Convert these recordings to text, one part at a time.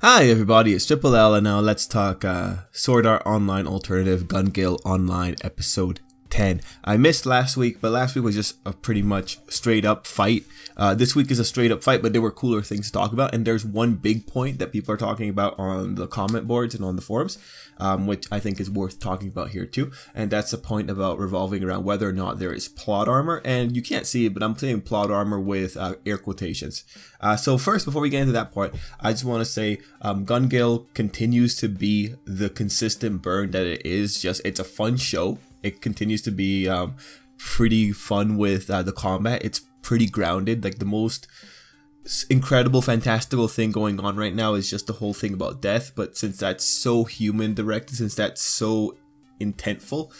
Hi everybody, it's Tripl-L and now let's talk Sword Art Online Alternative Gale Online Episode 10. I missed last week, but last week was just a pretty much straight up fight. This week is a straight up fight, but there were cooler things to talk about, and there's one big point that people are talking about on the comment boards and on the forums, which I think is worth talking about here too, and that's the point about revolving around whether or not there is plot armor, and you can't see it, but I'm saying plot armor with air quotations. So first, before we get into that point, I just want to say Gale continues to be the consistent burn that it is. It's a fun show. It continues to be pretty fun with the combat. It's pretty grounded. Like, the most incredible, fantastical thing going on right now is just the whole thing about death. But since that's so human directed, since that's so intentful,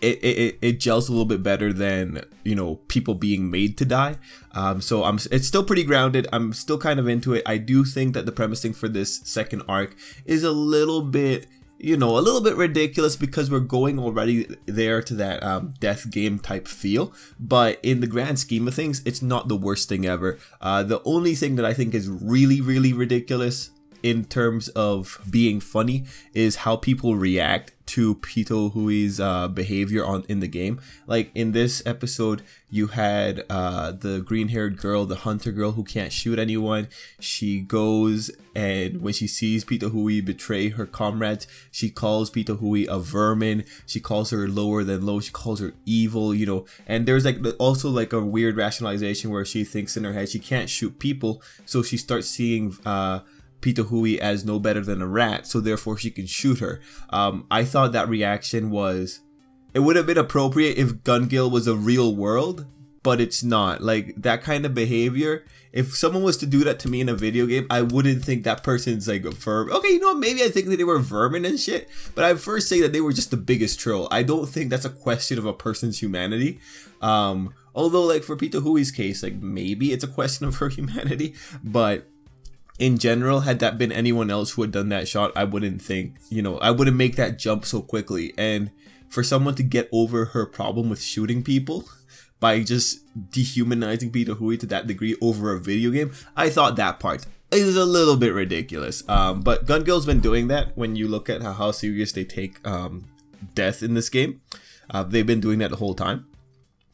it gels a little bit better than, you know, people being made to die. So it's still pretty grounded. I'm still kind of into it. I do think that the premising for this second arc is a little bit, you know, a little bit ridiculous because we're going already there to that death game type feel. But in the grand scheme of things, it's not the worst thing ever. The only thing that I think is really, really ridiculous in terms of being funny is how people react to Pito Hui's behavior in the game. Like, in this episode, you had the green-haired girl, the hunter girl who can't shoot anyone. She goes, and when she sees Pito Hui betray her comrades, she calls Pito Hui a vermin. She calls her lower than low. She calls her evil, you know. And there's also a weird rationalization where she thinks in her head she can't shoot people, so she starts seeing Pito Hui as no better than a rat, so therefore she can shoot her. I thought that reaction it would have been appropriate if Gale was a real world, but it's not. Like, that kind of behavior, if someone was to do that to me in a video game, I wouldn't think that person's like a vermin. Okay, you know what, maybe I think that they were vermin and shit, but I'd first say that they were just the biggest troll. I don't think that's a question of a person's humanity. Although, like, for Pito Hui's case, like, maybe it's a question of her humanity, but in general, had that been anyone else who had done that shot, I wouldn't think, you know, I wouldn't make that jump so quickly. And for someone to get over her problem with shooting people by just dehumanizing Pito Hui to that degree over a video game, I thought that part is a little bit ridiculous. But Gale's been doing that when you look at how serious they take death in this game. They've been doing that the whole time.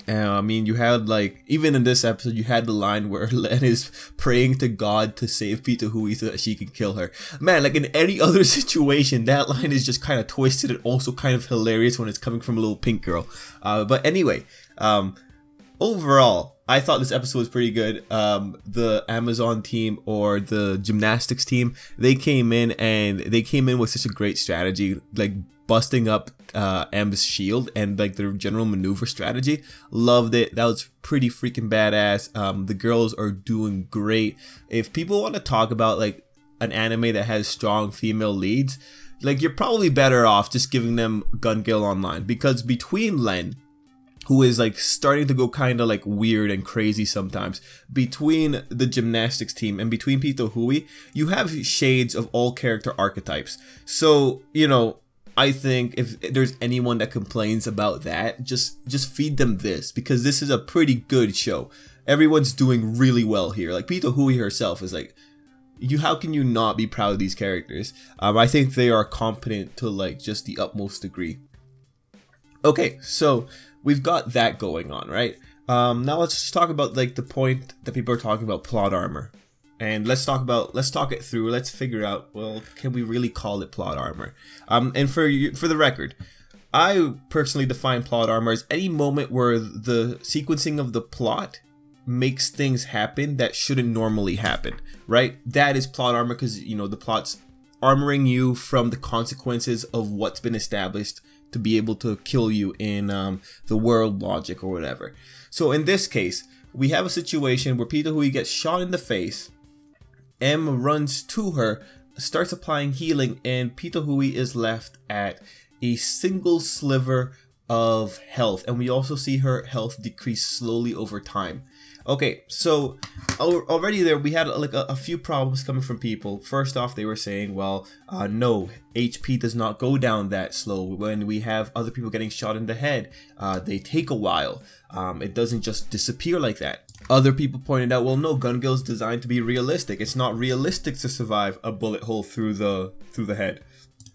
I mean, you had, like, even in this episode, you had the line where Len is praying to God to save Pito Hui so that she can kill her. Man, like, in any other situation, that line is just kind of twisted and also kind of hilarious when it's coming from a little pink girl. But anyway, overall, I thought this episode was pretty good. The Amazon team, or the gymnastics team, they came in with such a great strategy, like busting up M's shield and like their general maneuver strategy. Loved it. That was pretty freaking badass. The girls are doing great. If people want to talk about like an anime that has strong female leads, like, you're probably better off just giving them Gale Online, because between Len, who is like starting to go kind of like weird and crazy sometimes, between the gymnastics team and between Pito Hui, you have shades of all character archetypes. So, you know, I think if there's anyone that complains about that, just feed them this, because this is a pretty good show. Everyone's doing really well here. Like, Pito Hui herself is like, how can you not be proud of these characters? I think they are competent to like just the utmost degree. Okay, so we've got that going on, right? Now let's just talk about like the point that people are talking about, plot armor. And let's talk it through. Let's figure out, well, can we really call it plot armor? And for the record, I personally define plot armor as any moment where the sequencing of the plot makes things happen that shouldn't normally happen, right? That is plot armor, because, you know, the plot's armoring you from the consequences of what's been established to be able to kill you in the world logic or whatever. So in this case, we have a situation where Pito Hui gets shot in the face. M runs to her, starts applying healing, and Pito Hui is left at a single sliver of health. And we also see her health decrease slowly over time. Okay, so already there we had like a few problems coming from people. First off, they were saying, well, no, HP does not go down that slow. When we have other people getting shot in the head, they take a while. It doesn't just disappear like that. Other people pointed out, well, no, Gun Gale is designed to be realistic. It's not realistic to survive a bullet hole through the head.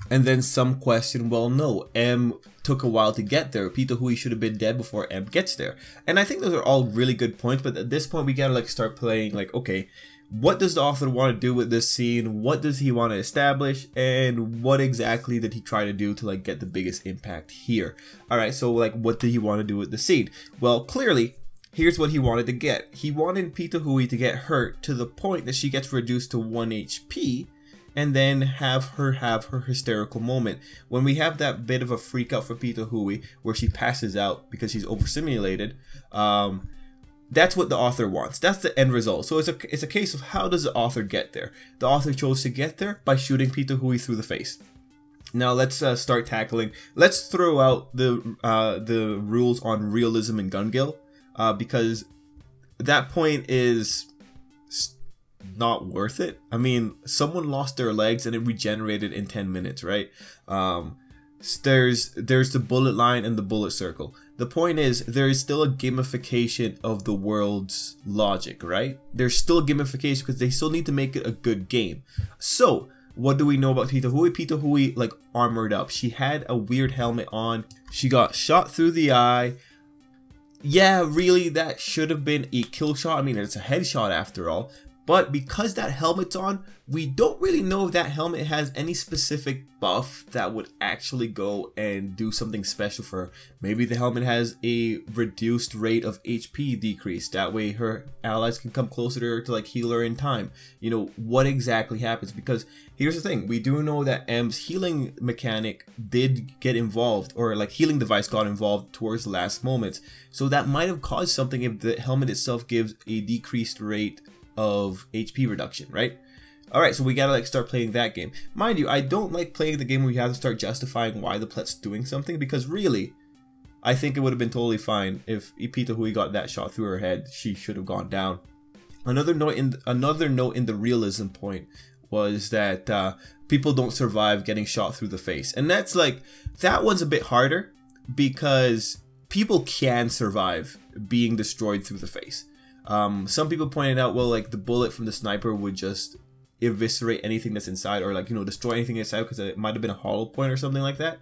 And then some question, well, no, M took a while to get there. Peter Hui should have been dead before M gets there. And I think those are all really good points, but at this point we gotta like start playing like, okay, what does the author want to do with this scene? What does he want to establish? And what exactly did he try to do to like get the biggest impact here? Alright, so like what did he want to do with the scene? Well, clearly, here's what he wanted to get. He wanted Peter Hui to get hurt to the point that she gets reduced to 1 HP, and then have her hysterical moment. When we have that bit of a freak out for Peter Hui, where she passes out because she's overstimulated, that's what the author wants. That's the end result. So it's a case of how does the author get there? The author chose to get there by shooting Peter Hui through the face. Now let's start tackling. Let's throw out the rules on realism in Gun Gale, because that point is not worth it. I mean, someone lost their legs and it regenerated in 10 minutes, right? There's the bullet line and the bullet circle. The point is, there is still a gamification of the world's logic, right? There's still gamification because they still need to make it a good game. So, what do we know about Peter Hui? Peter Hui, like, armored up. She had a weird helmet on. She got shot through the eye. Yeah, really, that should have been a kill shot. I mean, it's a headshot after all. But because that helmet's on, we don't really know if that helmet has any specific buff that would actually go and do something special for her. Maybe the helmet has a reduced rate of HP decrease. That way her allies can come closer to her to like heal her in time. You know, what exactly happens? Because here's the thing. We do know that M's healing mechanic did get involved, or like healing device got involved towards the last moments. So that might have caused something if the helmet itself gives a decreased rate of HP reduction, right? Alright, so we gotta like start playing that game. Mind you, I don't like playing the game where you have to start justifying why the plet's doing something, because really, I think it would have been totally fine if Peter Hui got that shot through her head. She should have gone down. Another note in the realism point was that people don't survive getting shot through the face, and that's like, that one's a bit harder because people can survive being destroyed through the face. Some people pointed out, well, like the bullet from the sniper would just eviscerate anything that's inside, or like, you know, destroy anything inside because it might have been a hollow point or something like that.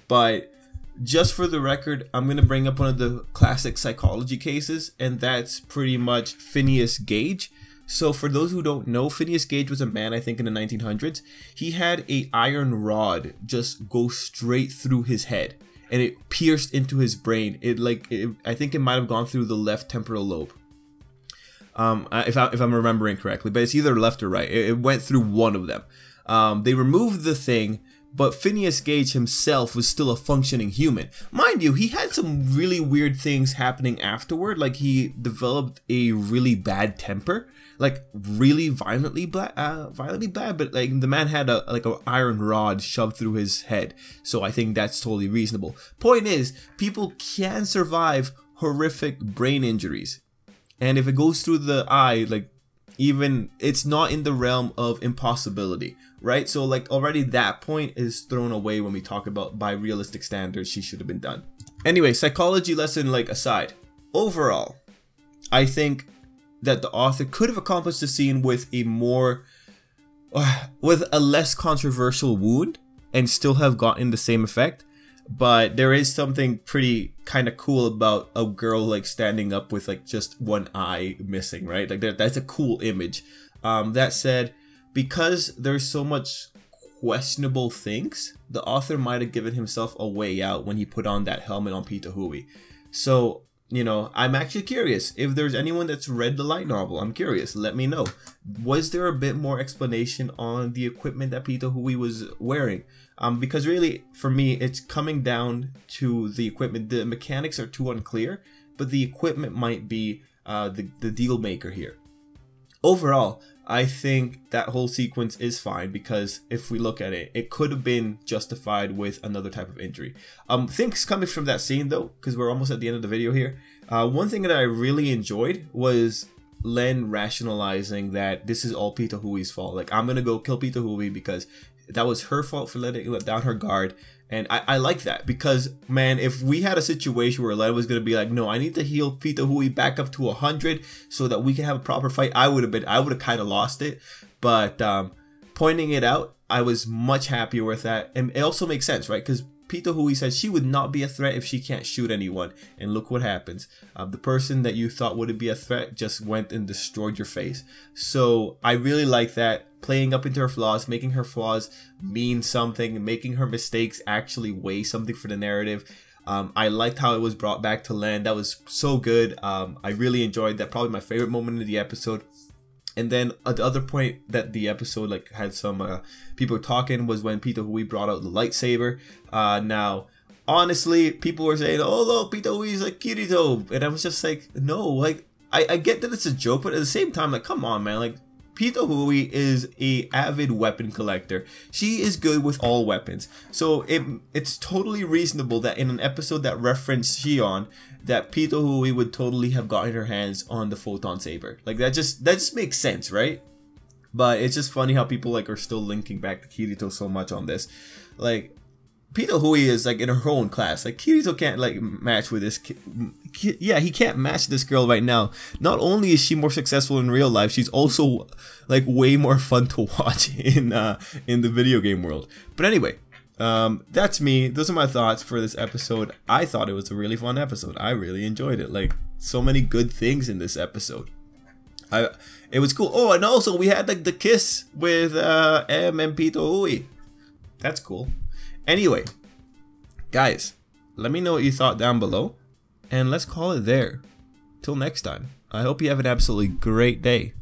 But just for the record, I'm going to bring up one of the classic psychology cases, and that's pretty much Phineas Gage. So for those who don't know, Phineas Gage was a man, I think in the 1900s. He had a iron rod just go straight through his head, and it pierced into his brain. I think it might have gone through the left temporal lobe. If I'm remembering correctly, but it's either left or right. It went through one of them. They removed the thing, but Phineas Gage himself was still a functioning human. Mind you, he had some really weird things happening afterward. Like, he developed a really bad temper, like really violently bad. But like, the man had an iron rod shoved through his head, so I think that's totally reasonable. Point is, people can survive horrific brain injuries. And if it goes through the eye, like, even, it's not in the realm of impossibility, right? So like, already that point is thrown away when we talk about by realistic standards she should have been done. Anyway, psychology lesson like aside, overall, I think that the author could have accomplished the scene with a more, with a less controversial wound and still have gotten the same effect. But there is something pretty kind of cool about a girl like standing up with like just one eye missing, right? Like that's a cool image. That said, because there's so much questionable things, the author might have given himself a way out when he put on that helmet on Peter Hui. So, you know, I'm actually curious if there's anyone that's read the light novel. I'm curious. Let me know. Was there a bit more explanation on the equipment that Peter Hui was wearing? Because really, for me, it's coming down to the equipment. The mechanics are too unclear, but the equipment might be the deal maker here. Overall, I think that whole sequence is fine because if we look at it, it could have been justified with another type of injury. Things coming from that scene though, because we're almost at the end of the video here. One thing that I really enjoyed was Len rationalizing that this is all Peter Hui's fault. Like, I'm gonna go kill Peter Hui because that was her fault for letting let down her guard. And I like that because, man, if we had a situation where Len was gonna be like, no, I need to heal Peter Hui back up to 100 so that we can have a proper fight, I would have kind of lost it. But pointing it out, I was much happier with that, and it also makes sense, right? Because Peter Hui said she would not be a threat if she can't shoot anyone, and look what happens. The person that you thought wouldn't be a threat just went and destroyed your face. So I really like that, playing up into her flaws, making her flaws mean something, making her mistakes actually weigh something for the narrative. I liked how it was brought back to Len. That was so good. I really enjoyed that. Probably my favorite moment of the episode. And then the other point that the episode like had some people talking was when Peter Hui brought out the lightsaber. Now, honestly, people were saying, "Oh look, Peter Hui's like Kirito," and I was just like, "No, like I get that it's a joke, but at the same time, like, come on, man, like." Peter Hui is a avid weapon collector. She is good with all weapons. So it's totally reasonable that in an episode that referenced Shion, that Peter Hui would totally have gotten her hands on the photon saber. Like that just makes sense, right? But it's just funny how people like are still linking back to Kirito so much on this. Like, Peter Hui is like in her own class. Like, Kirito can't like match with this. Yeah, he can't match this girl right now. Not only is she more successful in real life, she's also like way more fun to watch in the video game world. But anyway, that's me. Those are my thoughts for this episode. I thought it was a really fun episode. I really enjoyed it. Like, so many good things in this episode. It was cool. Oh, and also we had like the kiss with M and Peter Hui. That's cool. Anyway, guys, let me know what you thought down below, and let's call it there. Till next time, I hope you have an absolutely great day.